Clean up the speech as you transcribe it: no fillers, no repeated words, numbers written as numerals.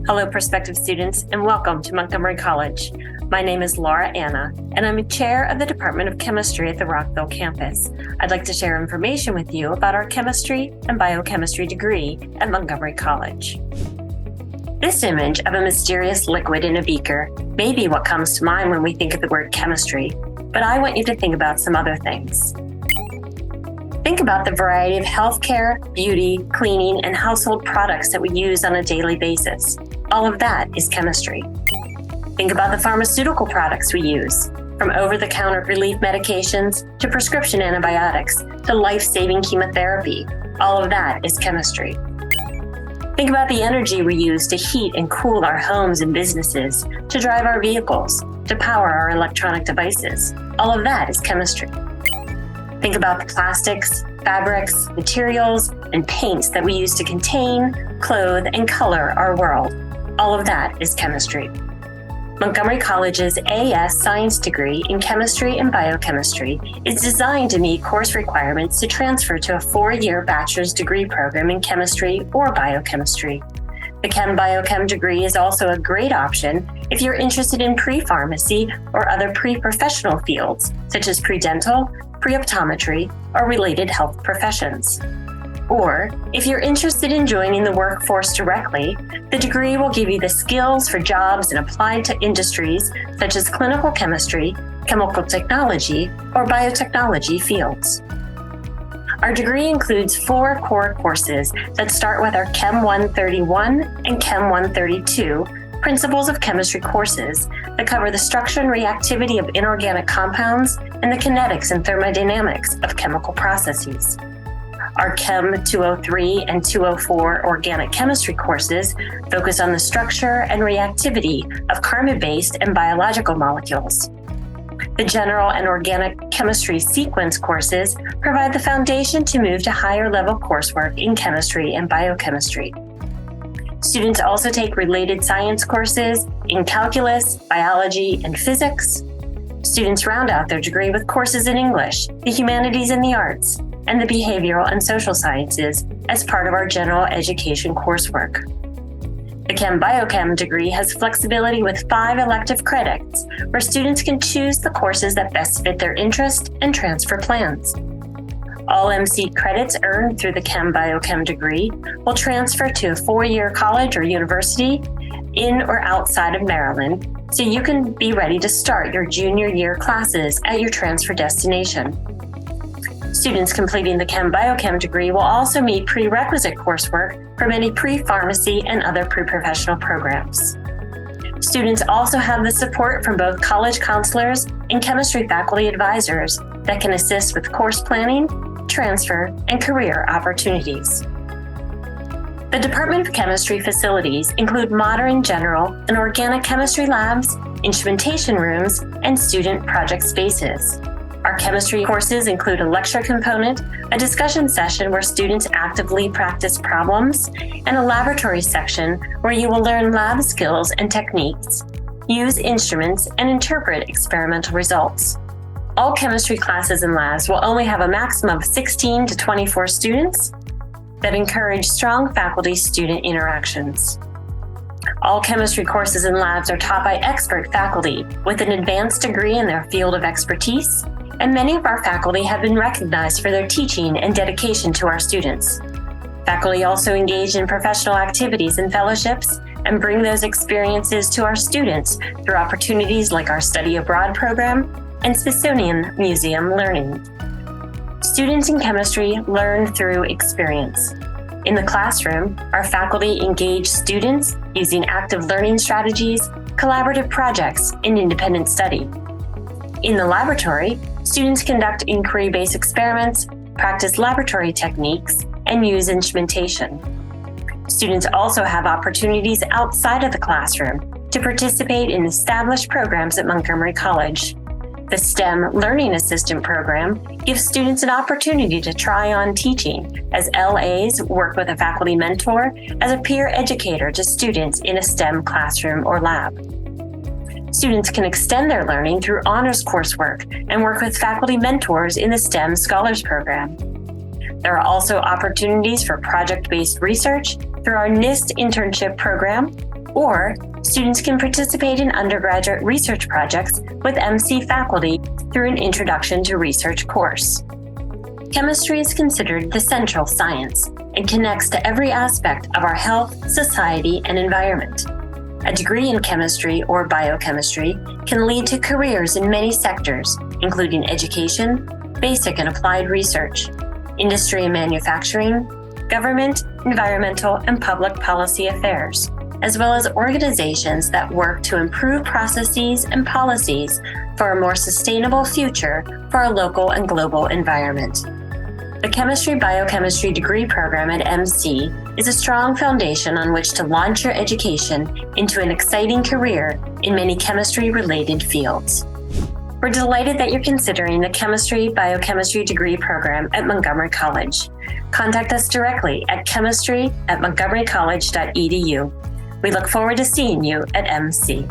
Hello, prospective students, and welcome to Montgomery College. My name is Laura Anna, and I'm a chair of the Department of Chemistry at the Rockville campus. I'd like to share information with you about our chemistry and biochemistry degree at Montgomery College. This image of a mysterious liquid in a beaker may be what comes to mind when we think of the word chemistry, but I want you to think about some other things. Think about the variety of healthcare, beauty, cleaning, and household products that we use on a daily basis. All of that is chemistry. Think about the pharmaceutical products we use, from over-the-counter relief medications to prescription antibiotics to life-saving chemotherapy. All of that is chemistry. Think about the energy we use to heat and cool our homes and businesses, to drive our vehicles, to power our electronic devices. All of that is chemistry. Think about the plastics, fabrics, materials, and paints that we use to contain, clothe, and color our world. All of that is chemistry. Montgomery College's AS Science degree in chemistry and biochemistry is designed to meet course requirements to transfer to a 4-year bachelor's degree program in chemistry or biochemistry. The Chem Biochem degree is also a great option if you're interested in pre-pharmacy or other pre-professional fields, such as pre-dental, pre-optometry, or related health professions. Or, if you're interested in joining the workforce directly, the degree will give you the skills for jobs in applied to industries such as clinical chemistry, chemical technology, or biotechnology fields. Our degree includes 4 core courses that start with our Chem 131 and Chem 132 Principles of Chemistry courses that cover the structure and reactivity of inorganic compounds and the kinetics and thermodynamics of chemical processes. Our Chem 203 and 204 organic chemistry courses focus on the structure and reactivity of carbon-based and biological molecules. The general and organic chemistry sequence courses provide the foundation to move to higher-level coursework in chemistry and biochemistry. Students also take related science courses in calculus, biology, and physics. Students round out their degree with courses in English, the humanities and the arts, and the behavioral and social sciences as part of our general education coursework. The Chem Biochem degree has flexibility with 5 elective credits, where students can choose the courses that best fit their interest and transfer plans. All MC credits earned through the Chem Biochem degree will transfer to a 4-year college or university in or outside of Maryland, so you can be ready to start your junior year classes at your transfer destination. Students completing the Chem Biochem degree will also meet pre-requisite coursework for many pre-pharmacy and other pre-professional programs. Students also have the support from both college counselors and chemistry faculty advisors that can assist with course planning, transfer, and career opportunities. The Department of Chemistry facilities include modern general and organic chemistry labs, instrumentation rooms, and student project spaces. Our chemistry courses include a lecture component, a discussion session where students actively practice problems, and a laboratory section where you will learn lab skills and techniques, use instruments, and interpret experimental results. All chemistry classes and labs will only have a maximum of 16 to 24 students that encourage strong faculty-student interactions. All chemistry courses and labs are taught by expert faculty with an advanced degree in their field of expertise, and many of our faculty have been recognized for their teaching and dedication to our students. Faculty also engage in professional activities and fellowships and bring those experiences to our students through opportunities like our Study Abroad program and Smithsonian Museum Learning. Students in chemistry learn through experience. In the classroom, our faculty engage students using active learning strategies, collaborative projects, and independent study. In the laboratory, students conduct inquiry-based experiments, practice laboratory techniques, and use instrumentation. Students also have opportunities outside of the classroom to participate in established programs at Montgomery College. The STEM Learning Assistant Program gives students an opportunity to try on teaching, as LAs work with a faculty mentor as a peer educator to students in a STEM classroom or lab. Students can extend their learning through honors coursework and work with faculty mentors in the STEM Scholars Program. There are also opportunities for project-based research through our NIST internship program, Or students can participate in undergraduate research projects with MC faculty through an Introduction to Research course. Chemistry is considered the central science and connects to every aspect of our health, society, and environment. A degree in chemistry or biochemistry can lead to careers in many sectors, including education, basic and applied research, industry and manufacturing, government, environmental, and public policy affairs, as well as organizations that work to improve processes and policies for a more sustainable future for our local and global environment. The Chemistry Biochemistry degree program at MC is a strong foundation on which to launch your education into an exciting career in many chemistry-related fields. We're delighted that you're considering the Chemistry Biochemistry degree program at Montgomery College. Contact us directly at chemistry@montgomerycollege.edu. We look forward to seeing you at MC.